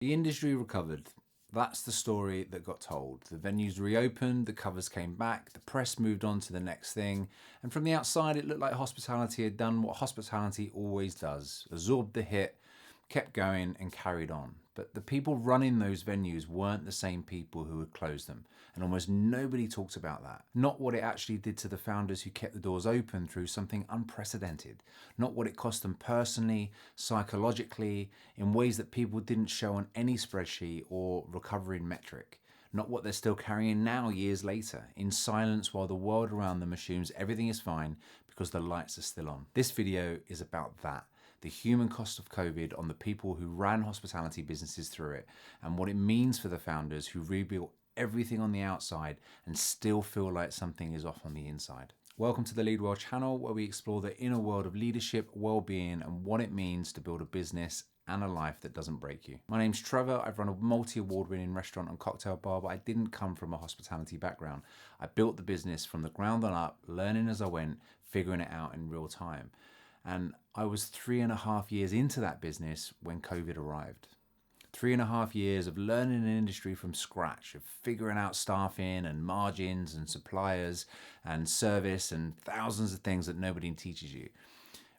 The industry recovered. That's the story that got told. The venues reopened, the covers came back, the press moved on to the next thing, and from the outside it looked like hospitality had done what hospitality always does, absorbed the hit, kept going and carried on. But the people running those venues weren't the same people who had closed them, and almost nobody talked about that. Not what it actually did to the founders who kept the doors open through something unprecedented. Not what it cost them personally, psychologically, in ways that people didn't show on any spreadsheet or recovering metric. Not what they're still carrying now, years later, in silence while the world around them assumes everything is fine because the lights are still on. This video is about that. The human cost of COVID on the people who ran hospitality businesses through it, and what it means for the founders who rebuilt everything on the outside and still feel like something is off on the inside. Welcome to the Lead Well channel, where we explore the inner world of leadership, well-being, and what it means to build a business and a life that doesn't break you. My name's Trevor. I've run a multi-award winning restaurant and cocktail bar, but I didn't come from a hospitality background. I built the business from the ground on up, learning as I went, figuring it out in real time. And I was 3.5 years into that business when COVID arrived. 3.5 years of learning an industry from scratch, of figuring out staffing and margins and suppliers and service and thousands of things that nobody teaches you.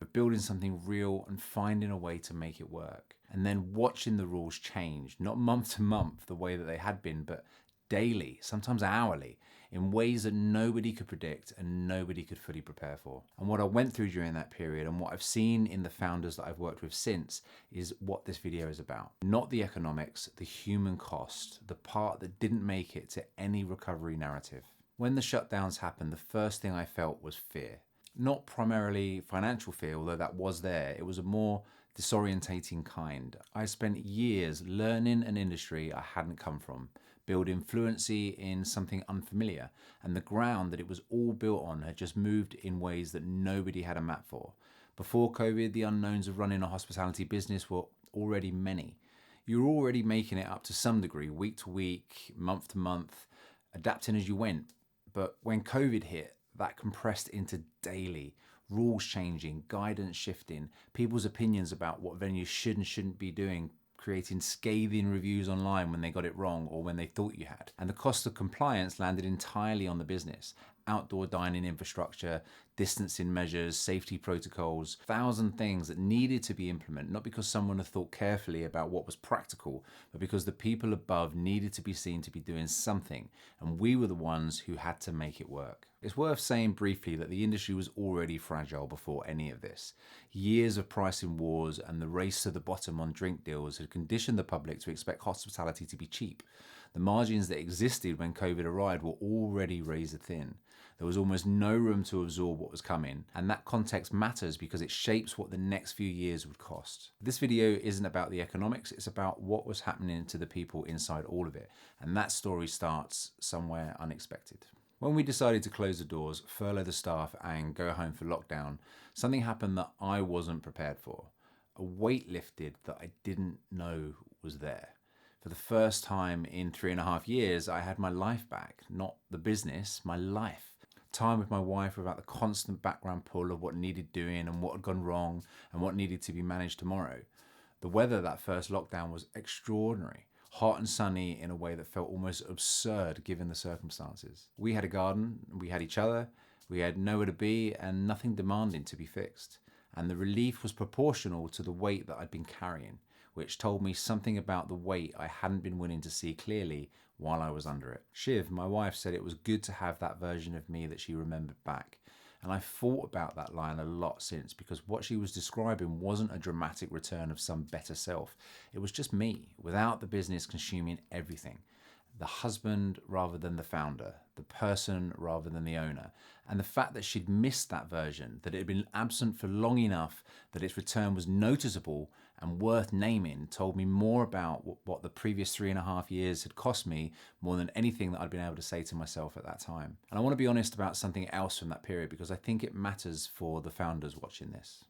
Of building something real and finding a way to make it work. And then watching the rules change, not month to month the way that they had been, but daily, sometimes hourly, in ways that nobody could predict and nobody could fully prepare for. And what I went through during that period and what I've seen in the founders that I've worked with since is what this video is about. Not the economics, the human cost, the part that didn't make it to any recovery narrative. When the shutdowns happened, the first thing I felt was fear. Not primarily financial fear, although that was there. It was a more disorientating kind. I spent years learning an industry I hadn't come from, building fluency in something unfamiliar, and the ground that it was all built on had just moved in ways that nobody had a map for. Before COVID, the unknowns of running a hospitality business were already many. You were already making it up to some degree, week to week, month to month, adapting as you went. But when COVID hit, that compressed into daily, rules changing, guidance shifting, people's opinions about what venues should and shouldn't be doing, creating scathing reviews online when they got it wrong or when they thought you had. And the cost of compliance landed entirely on the business. Outdoor dining infrastructure, distancing measures, safety protocols, 1,000 things that needed to be implemented, not because someone had thought carefully about what was practical, but because the people above needed to be seen to be doing something, and we were the ones who had to make it work. It's worth saying briefly that the industry was already fragile before any of this. Years of pricing wars and the race to the bottom on drink deals had conditioned the public to expect hospitality to be cheap. The margins that existed when COVID arrived were already razor thin. There was almost no room to absorb what was coming, and that context matters because it shapes what the next few years would cost. This video isn't about the economics, it's about what was happening to the people inside all of it, and that story starts somewhere unexpected. When we decided to close the doors, furlough the staff, and go home for lockdown, something happened that I wasn't prepared for. A weight lifted that I didn't know was there. For the first time in 3.5 years, I had my life back, not the business, my life. Time with my wife without the constant background pull of what needed doing and what had gone wrong and what needed to be managed tomorrow. The weather that first lockdown was extraordinary. Hot and sunny in a way that felt almost absurd given the circumstances. We had a garden, we had each other, we had nowhere to be and nothing demanding to be fixed. And the relief was proportional to the weight that I'd been carrying, which told me something about the weight I hadn't been willing to see clearly while I was under it. Shiv, my wife, said it was good to have that version of me that she remembered back. And I've thought about that line a lot since, because what she was describing wasn't a dramatic return of some better self. It was just me, without the business consuming everything. The husband rather than the founder, the person rather than the owner. And the fact that she'd missed that version, that it had been absent for long enough that its return was noticeable and worth naming, told me more about what the previous 3.5 years had cost me more than anything that I'd been able to say to myself at that time. And I want to be honest about something else from that period because I think it matters for the founders watching this.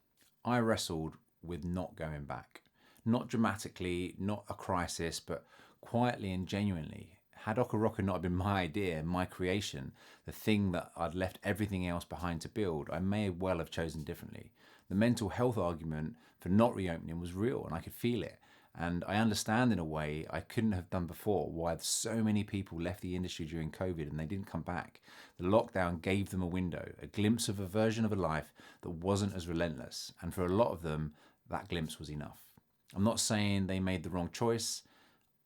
I wrestled with not going back. Not dramatically, not a crisis, but quietly and genuinely. Had Okaroko not been my idea, my creation, the thing that I'd left everything else behind to build, I may well have chosen differently. The mental health argument for not reopening was real and I could feel it. And I understand in a way I couldn't have done before why so many people left the industry during COVID and they didn't come back. The lockdown gave them a window, a glimpse of a version of a life that wasn't as relentless. And for a lot of them, that glimpse was enough. I'm not saying they made the wrong choice.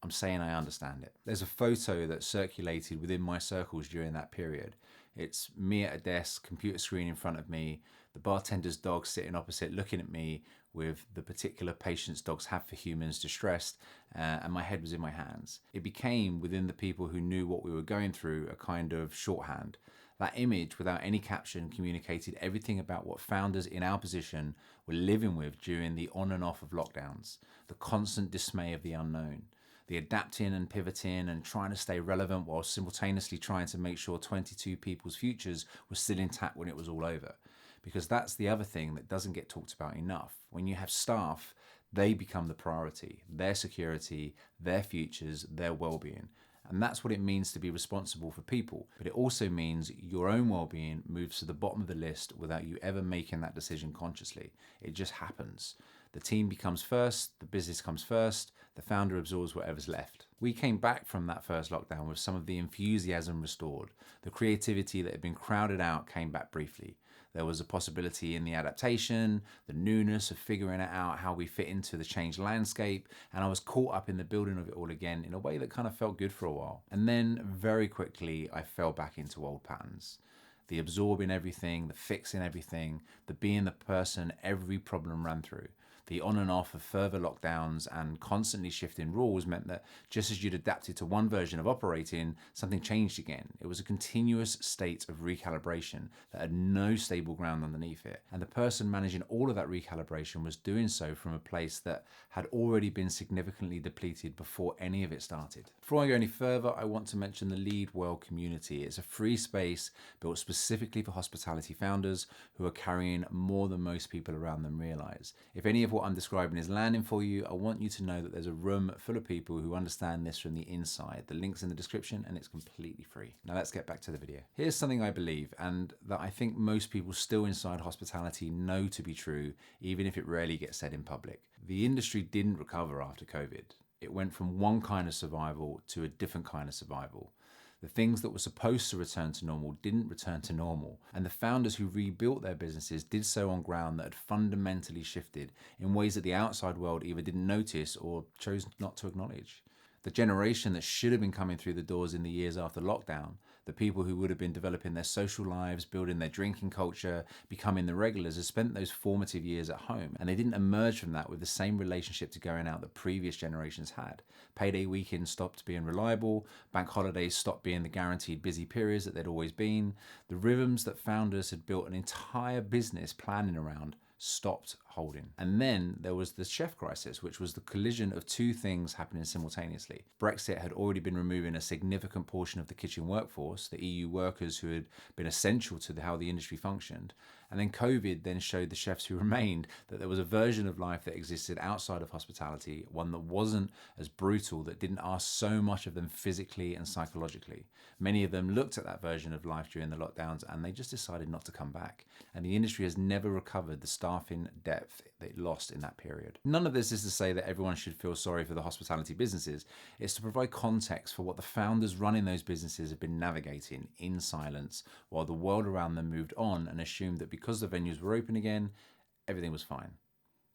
I'm saying I understand it. There's a photo that circulated within my circles during that period. It's me at a desk, computer screen in front of me, the bartender's dog sitting opposite looking at me with the particular patience dogs have for humans distressed, and my head was in my hands. It became, within the people who knew what we were going through, a kind of shorthand. That image, without any caption, communicated everything about what founders in our position were living with during the on and off of lockdowns, the constant dismay of the unknown, the adapting and pivoting and trying to stay relevant while simultaneously trying to make sure 22 people's futures were still intact when it was all over. Because that's the other thing that doesn't get talked about enough. When you have staff, they become the priority, their security, their futures, their well-being. And that's what it means to be responsible for people. But it also means your own well-being moves to the bottom of the list without you ever making that decision consciously. It just happens. The team becomes first, the business comes first, the founder absorbs whatever's left. We came back from that first lockdown with some of the enthusiasm restored. The creativity that had been crowded out came back briefly. There was a possibility in the adaptation, the newness of figuring out how we fit into the changed landscape, and I was caught up in the building of it all again in a way that kind of felt good for a while. And then very quickly, I fell back into old patterns. The absorbing everything, the fixing everything, the being the person every problem ran through. The on and off of further lockdowns and constantly shifting rules meant that just as you'd adapted to one version of operating, something changed again. It was a continuous state of recalibration that had no stable ground underneath it. And the person managing all of that recalibration was doing so from a place that had already been significantly depleted before any of it started. Before I go any further, I want to mention the Lead Well community. It's a free space built specifically for hospitality founders who are carrying more than most people around them realize. If any of what I'm describing is landing for you, I want you to know that there's a room full of people who understand this from the inside. The link's in the description and it's completely free. Now let's get back to the video. Here's something I believe and that I think most people still inside hospitality know to be true, even if it rarely gets said in public. The industry didn't recover after COVID. It went from one kind of survival to a different kind of survival. The things that were supposed to return to normal didn't return to normal, and the founders who rebuilt their businesses did so on ground that had fundamentally shifted in ways that the outside world either didn't notice or chose not to acknowledge. The generation that should have been coming through the doors in the years after lockdown, the people who would have been developing their social lives, building their drinking culture, becoming the regulars, has spent those formative years at home, and they didn't emerge from that with the same relationship to going out that previous generations had. Payday weekends stopped being reliable, bank holidays stopped being the guaranteed busy periods that they'd always been. The rhythms that founders had built an entire business planning around stopped holding. And then there was the chef crisis, which was the collision of two things happening simultaneously. Brexit had already been removing a significant portion of the kitchen workforce, the EU workers who had been essential to how the industry functioned. And then COVID then showed the chefs who remained that there was a version of life that existed outside of hospitality, one that wasn't as brutal, that didn't ask so much of them physically and psychologically. Many of them looked at that version of life during the lockdowns and they just decided not to come back. And the industry has never recovered the staffing depth that it lost in that period. None of this is to say that everyone should feel sorry for the hospitality businesses. It's to provide context for what the founders running those businesses have been navigating in silence while the world around them moved on and assumed that because the venues were open again, everything was fine.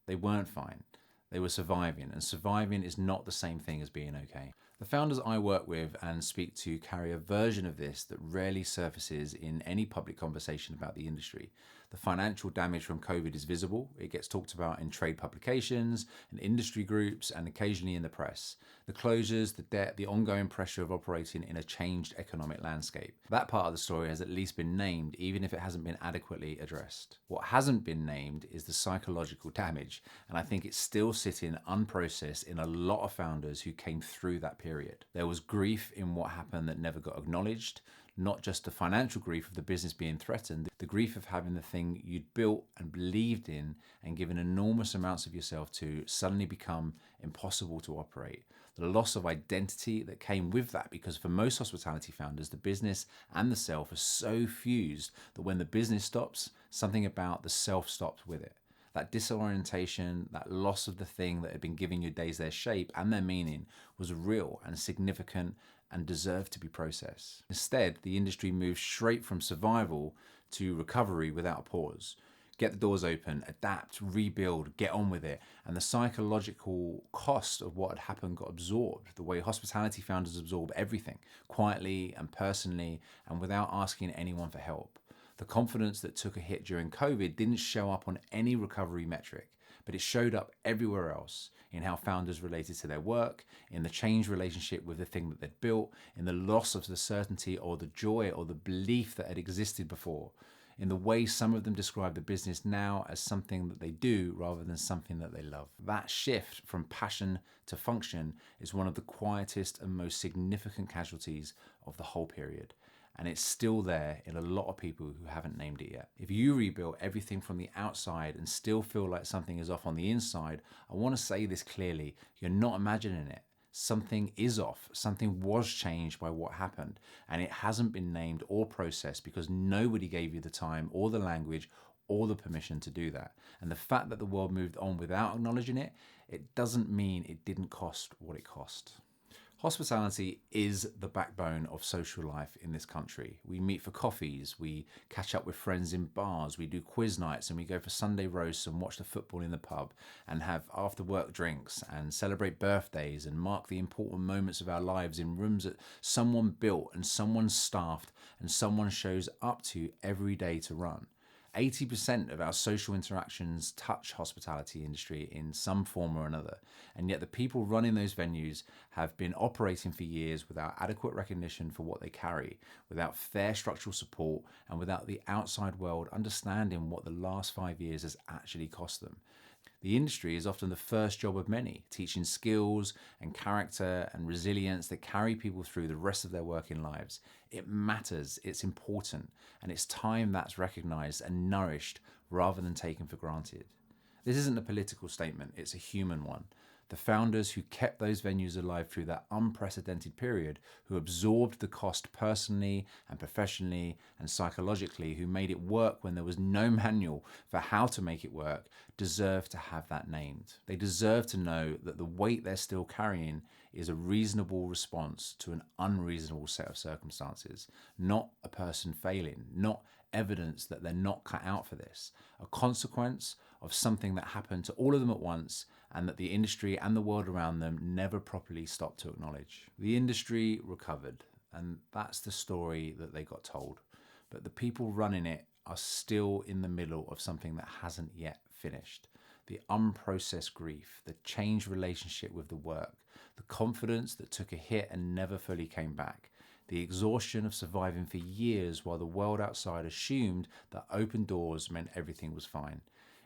They weren't fine. They were surviving, and surviving is not the same thing as being okay. The founders I work with and speak to carry a version of this that rarely surfaces in any public conversation about the industry. The financial damage from COVID is visible. It gets talked about in trade publications and industry groups and occasionally in the press. The closures, the debt, the ongoing pressure of operating in a changed economic landscape. That part of the story has at least been named, even if it hasn't been adequately addressed. What hasn't been named is the psychological damage, and I think it's still sitting unprocessed in a lot of founders who came through that period. There was grief in what happened that never got acknowledged. Not just the financial grief of the business being threatened, the grief of having the thing you'd built and believed in and given enormous amounts of yourself to suddenly become impossible to operate. The loss of identity that came with that, because for most hospitality founders, the business and the self are so fused that when the business stops, something about the self stops with it. That disorientation, that loss of the thing that had been giving your days their shape and their meaning was real and significant and deserved to be processed. Instead, the industry moved straight from survival to recovery without a pause. Get the doors open, adapt, rebuild, get on with it. And the psychological cost of what had happened got absorbed, the way hospitality founders absorb everything, quietly and personally and without asking anyone for help. The confidence that took a hit during COVID didn't show up on any recovery metric, but it showed up everywhere else, in how founders related to their work, in the changed relationship with the thing that they'd built, in the loss of the certainty or the joy or the belief that had existed before, in the way some of them describe the business now as something that they do rather than something that they love. That shift from passion to function is one of the quietest and most significant casualties of the whole period. And it's still there in a lot of people who haven't named it yet. If you rebuild everything from the outside and still feel like something is off on the inside, I want to say this clearly. You're not imagining it. Something is off. Something was changed by what happened, and it hasn't been named or processed because nobody gave you the time or the language or the permission to do that. And the fact that the world moved on without acknowledging it, it doesn't mean it didn't cost what it cost. Hospitality is the backbone of social life in this country. We meet for coffees, we catch up with friends in bars, we do quiz nights, and we go for Sunday roasts and watch the football in the pub and have after work drinks and celebrate birthdays and mark the important moments of our lives in rooms that someone built and someone staffed and someone shows up to every day to run. 80% of our social interactions touch hospitality industry in some form or another, and yet the people running those venues have been operating for years without adequate recognition for what they carry, without fair structural support, and without the outside world understanding what the last 5 years has actually cost them. The industry is often the first job of many, teaching skills and character and resilience that carry people through the rest of their working lives. It matters, it's important, and it's time that's recognized and nourished rather than taken for granted. This isn't a political statement, it's a human one. The founders who kept those venues alive through that unprecedented period, who absorbed the cost personally and professionally and psychologically, who made it work when there was no manual for how to make it work, deserve to have that named. They deserve to know that the weight they're still carrying is a reasonable response to an unreasonable set of circumstances, not a person failing, not evidence that they're not cut out for this, a consequence of something that happened to all of them at once and that the industry and the world around them never properly stopped to acknowledge. The industry recovered, and that's the story that they got told. But the people running it are still in the middle of something that hasn't yet finished. The unprocessed grief, the changed relationship with the work, the confidence that took a hit and never fully came back, the exhaustion of surviving for years while the world outside assumed that open doors meant everything was fine.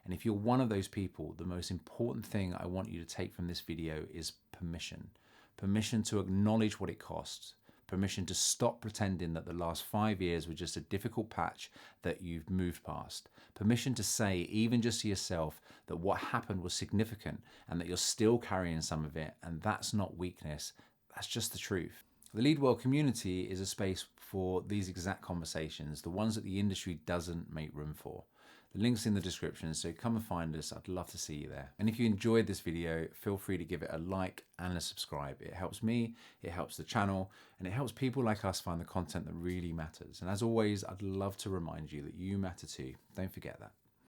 And if you're one of those people, the most important thing I want you to take from this video is permission. Permission to acknowledge what it costs. Permission to stop pretending that the last 5 years were just a difficult patch that you've moved past. Permission to say, even just to yourself, that what happened was significant and that you're still carrying some of it, and that's not weakness, that's just the truth. The Lead Well community is a space for these exact conversations, the ones that the industry doesn't make room for. The link's in the description, so come and find us. I'd love to see you there. And if you enjoyed this video, feel free to give it a like and a subscribe. It helps me, it helps the channel, and it helps people like us find the content that really matters. And as always, I'd love to remind you that you matter too. Don't forget that.